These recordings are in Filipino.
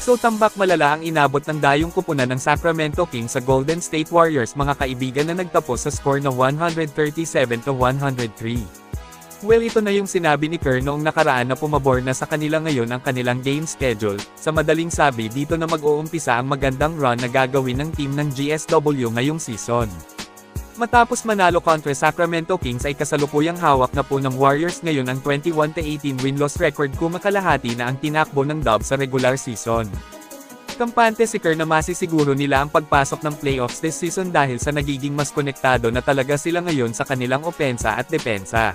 So tambak malala ang inabot ng dayong kupunan ng Sacramento Kings sa Golden State Warriors mga kaibigan na nagtapos sa score na 137-103. Well, ito na yung sinabi ni Kerr noong nakaraan na pumabor na sa kanila ngayon ang kanilang game schedule. Sa madaling sabi, dito na mag-uumpisa ang magandang run na gagawin ng team ng GSW ngayong season. Matapos manalo kontra Sacramento Kings ay kasalukuyang hawak na po ng Warriors ngayon ang 21-18 win-loss record kumakalahati na ang tinakbo ng Dubs sa regular season. Kampante si Kerr na masisiguro nila ang pagpasok ng playoffs this season dahil sa nagiging mas konektado na talaga sila ngayon sa kanilang opensa at depensa.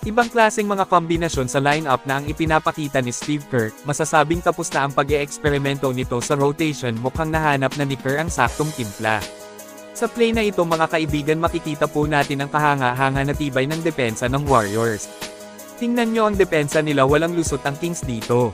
Ibang klaseng mga kombinasyon sa lineup na ang ipinapakita ni Steve Kerr, masasabing tapos na ang pag-eeksperimento nito sa rotation, mukhang nahanap na ni Kerr ang saktong timpla. Sa play na ito mga kaibigan, makikita po natin ang kahanga-hanga na tibay ng depensa ng Warriors. Tingnan nyo ang depensa nila, walang lusot ang Kings dito.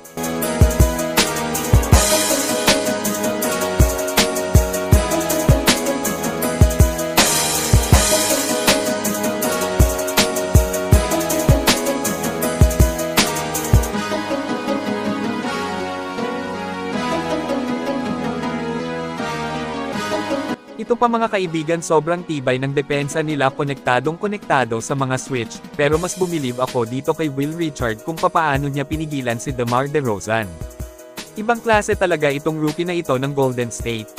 Ito pa mga kaibigan, sobrang tibay ng depensa nila, konektado sa mga switch, pero mas bumilib ako dito kay Will Richard kung papaano niya pinigilan si DeMar DeRozan. Ibang klase talaga itong rookie na ito ng Golden State.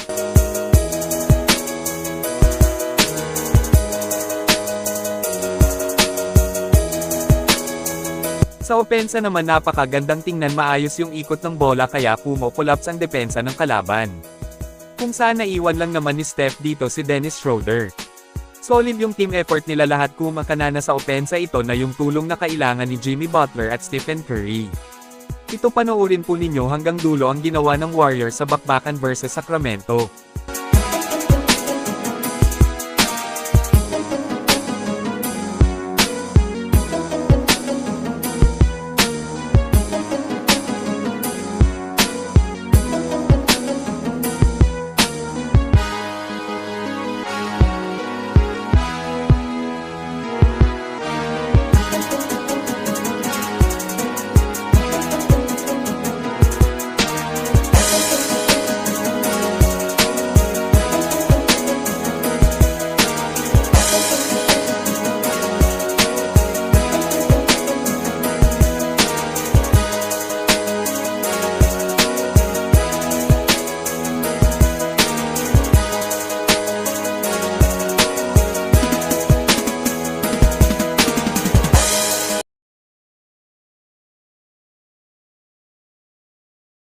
Sa opensa naman napakagandang tingnan, maayos yung ikot ng bola kaya pumopulaps ang depensa ng kalaban. Kung saan naiwan lang naman ni Steph dito si Dennis Schroeder. Solid yung team effort nila lahat, kumakanana sa opensa ito na yung tulong na kailangan ni Jimmy Butler at Stephen Curry. Ito panoorin po ninyo hanggang dulo ang ginawa ng Warriors sa bakbakan versus Sacramento.